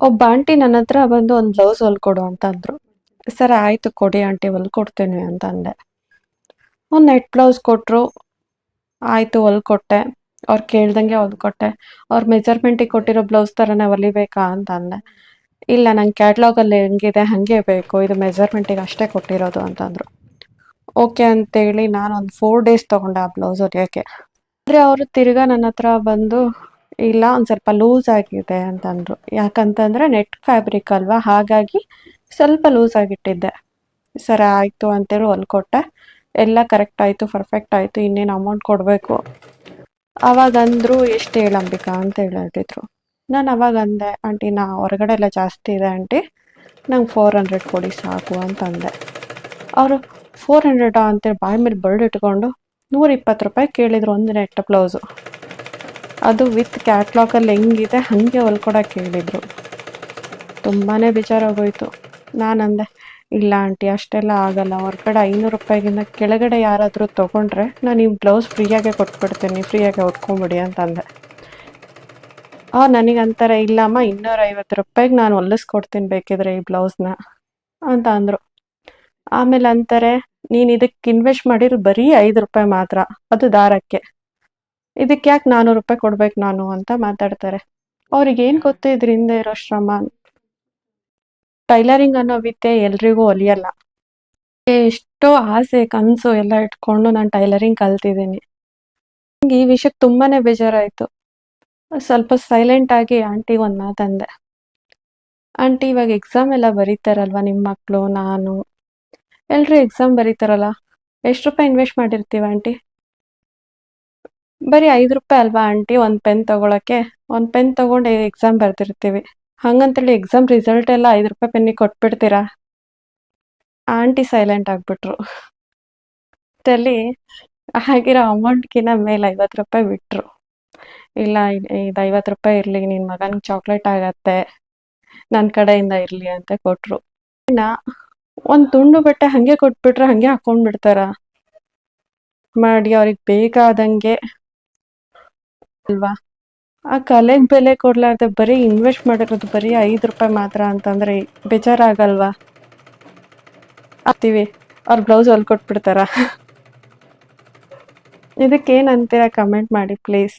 ಒಬ್ಬ ಆಂಟಿ ನನ್ನ ಹತ್ರ ಬಂದು ಒಂದು ಬ್ಲೌಸ್ ಹೊಲ್ಕೊಡು ಅಂತ ಅಂದ್ರು. ಸರಿ ಆಯ್ತು ಕೊಡಿ ಆಂಟಿ ಹೊಲ್ಕೊಡ್ತೀನಿ ಅಂತ ಅಂದೆ. ಒಂದು ನೆಟ್ ಬ್ಲೌಸ್ ಕೊಟ್ಟರು. ಆಯಿತು ಹೊಲ್ಕೊಟ್ಟೆ. ಅವ್ರು ಕೇಳ್ದಂಗೆ ಹೊಲ್ಕೊಟ್ಟೆ. ಅವ್ರ ಮೆಜರ್ಮೆಂಟಿಗೆ ಕೊಟ್ಟಿರೋ ಬ್ಲೌಸ್ ಥರನೇ ಹೊಲಿಬೇಕಾ ಅಂತ ಅಂದೆ. ಇಲ್ಲ ನಂಗೆ ಕ್ಯಾಟ್ಲಾಗಲ್ಲಿ ಹೆಂಗಿದೆ ಹಾಗೆ ಬೇಕು, ಇದು ಮೆಜರ್ಮೆಂಟಿಗೆ ಅಷ್ಟೇ ಕೊಟ್ಟಿರೋದು ಅಂತಂದರು. ಓಕೆ ಅಂತೇಳಿ ನಾನು ಒಂದು 4 ಡೇಸ್ ತೊಗೊಂಡೆ ಆ ಬ್ಲೌಸ್ ಹೊಲಿಯೋಕ್ಕೆ. ಆದರೆ ಅವರು ತಿರ್ಗಾ ನನ್ನ ಹತ್ರ ಬಂದು ಇಲ್ಲ ಒಂದು ಸ್ವಲ್ಪ ಲೂಸ್ ಆಗಿದೆ ಅಂತಂದರು. ಯಾಕಂತಂದರೆ ನೆಟ್ ಫ್ಯಾಬ್ರಿಕ್ ಅಲ್ವಾ, ಹಾಗಾಗಿ ಸ್ವಲ್ಪ ಲೂಸ್ ಆಗಿಟ್ಟಿದ್ದೆ. ಸರಿ ಆಯಿತು ಅಂತೇಳಿ ಹೊಲ್ಕೊಟ್ಟೆ. ಎಲ್ಲ ಕರೆಕ್ಟ್ ಆಯಿತು, ಪರ್ಫೆಕ್ಟ್ ಆಯಿತು, ಇನ್ನೇನು ಅಮೌಂಟ್ ಕೊಡಬೇಕು. ಆವಾಗ ಅಂದರು ಎಷ್ಟು ಹೇಳಂಬಿಕಾ ಅಂತ ಹೇಳಿದ್ರು. ನಾನು ಅವಾಗ ಅಂದೆ, ಆಂಟಿ ನಾ ಹೊರಗಡೆ ಎಲ್ಲ ಜಾಸ್ತಿ ಇದೆ ಆಂಟಿ, ನಂಗೆ 400 ಕೊಡಿ ಸಾಕು ಅಂತ ಅಂದೆ. ಅವರು 400 ಅಂತೇಳಿ ಬಾಯಿ ಮೇಲೆ ಬರಡಿಟ್ಕೊಂಡು 120 ರೂಪಾಯಿ ಕೇಳಿದ್ರು ಒಂದು ನೆಟ್ ಬ್ಲೌಸು. ಅದು ವಿತ್ ಕ್ಯಾಟ್ಲಾಗಲ್ಲಿ ಹೆಂಗಿದೆ ಹಾಗೆ ಹೊಲ್ಕೊಡೋಕೆ ಹೇಳಿದರು. ತುಂಬಾ ಬೇಜಾರಾಗೋಯ್ತು. ನಾನಂದೆ, ಇಲ್ಲ ಆಂಟಿ ಅಷ್ಟೆಲ್ಲ ಆಗಲ್ಲ, ಹೊರಗಡೆ 500 ರೂಪಾಯಿಗಿಂತ ಕೆಳಗಡೆ ಯಾರಾದರೂ ತೊಗೊಂಡ್ರೆ ನಾನು ಈ ಬ್ಲೌಸ್ ಫ್ರೀಯಾಗೆ ಕೊಟ್ಬಿಡ್ತೀನಿ, ಫ್ರೀಯಾಗೆ ಹೊತ್ಕೊಂಬಿಡಿ ಅಂತಂದೆ. ನನಗಂತಾರೆ, ಇಲ್ಲಮ್ಮ 250 ರೂಪಾಯಿಗೆ ನಾನು ಹೊಲಿಸ್ಕೊಡ್ತೀನಿ ಬೇಕಿದ್ರೆ ಈ ಬ್ಲೌಸ್ನ ಅಂತ ಅಂದರು. ಆಮೇಲೆ ಅಂತಾರೆ, ನೀನು ಇದಕ್ಕೆ ಇನ್ವೆಸ್ಟ್ ಮಾಡಿರೋ ಬರೀ 5 ರೂಪಾಯಿ ಮಾತ್ರ, ಅದು ದಾರಕ್ಕೆ, ಇದಕ್ಕೆ ಯಾಕೆ 400 ರೂಪಾಯಿ ಕೊಡ್ಬೇಕು ನಾನು ಅಂತ ಮಾತಾಡ್ತಾರೆ. ಅವ್ರಿಗೇನು ಗೊತ್ತು ಇದ್ರ ಹಿಂದೆ ಇರೋ ಶ್ರಮ. ಟೈಲರಿಂಗ್ ಅನ್ನೋ ವಿದ್ಯೆ ಎಲ್ರಿಗೂ ಒಲಿಯಲ್ಲ. ಎಷ್ಟೋ ಆಸೆ ಕನಸು ಎಲ್ಲ ಇಟ್ಕೊಂಡು ನಾನು ಟೈಲರಿಂಗ್ ಕಲ್ತಿದ್ದೀನಿ. ನಂಗೆ ಈ ವಿಷಯಕ್ಕೆ ತುಂಬಾ ಬೇಜಾರಾಯಿತು. ಸ್ವಲ್ಪ ಸೈಲೆಂಟಾಗಿ ಆಂಟಿಗೆ ಒಂದು ಮಾತಂದೆ. ಆಂಟಿ ಇವಾಗ ಎಕ್ಸಾಮ್ ಎಲ್ಲ ಬರೀತಾರಲ್ವ ನಿಮ್ಮ ಮಕ್ಕಳು, ನಾನು ಎಲ್ಲರೂ ಎಕ್ಸಾಮ್ ಬರೀತಾರಲ್ಲ, ಎಷ್ಟು ರೂಪಾಯಿ ಇನ್ವೆಸ್ಟ್ ಮಾಡಿರ್ತೀವಿ ಆಂಟಿ? ಬರೀ 5 ರೂಪಾಯಿ ಅಲ್ವಾ ಆಂಟಿ ಒಂದು ಪೆನ್ ತೊಗೊಳಕ್ಕೆ? ಒಂದು ಪೆನ್ ತೊಗೊಂಡು ಎಕ್ಸಾಮ್ ಬರ್ದಿರ್ತೀವಿ, ಹಾಗಂತೇಳಿ ಎಕ್ಸಾಮ್ ರಿಸಲ್ಟ್ ಎಲ್ಲ 5 ರೂಪಾಯಿ ಪೆನ್ನಿಗೆ ಕೊಟ್ಬಿಡ್ತೀರಾ? Aunty silent ಆಗಿಬಿಟ್ರು. ಅಷ್ಟರಲ್ಲಿ ಆಗಿರೋ ಅಮೌಂಟ್ಗಿನ ಮೇಲೆ 50 ರೂಪಾಯಿ ಬಿಟ್ಟರು. ಇಲ್ಲ ಇದು 50 ರೂಪಾಯಿ ಇರಲಿ, ನಿನ್ನ ಮಗನಿಗೆ ಚಾಕ್ಲೇಟ್ ಆಗತ್ತೆ, ನನ್ನ ಕಡೆಯಿಂದ ಇರಲಿ ಅಂತ ಕೊಟ್ಟರು. ಒಂದು ತುಂಡು ಬಟ್ಟೆ ಹಾಗೆ ಕೊಟ್ಬಿಟ್ರೆ ಹಾಗೆ ಹಾಕೊಂಡ್ಬಿಡ್ತಾರ ಮಾಡಿ, ಅವ್ರಿಗೆ ಬೇಕಾದಂಗೆ ಅಲ್ವಾ? ಆ ಕಲೆಗೆ ಬೆಲೆ ಕೊಡ್ಲಾರ್ದೆ ಬರೀ ಇನ್ವೆಸ್ಟ್ ಮಾಡಿರೋದು ಬರೀ 5 ರೂಪಾಯಿ ಮಾತ್ರ ಅಂತಂದ್ರೆ ಬೇಜಾರಾಗಲ್ವಾ? ಆಗ್ತೀವಿ, ಅವ್ರ ಬ್ಲೌಸ್ ಹೊಲ್ಕೊಟ್ಬಿಡ್ತಾರ. ಇದಕ್ಕೇನು ಅಂತೀರಾ ಕಮೆಂಟ್ ಮಾಡಿ ಪ್ಲೀಸ್.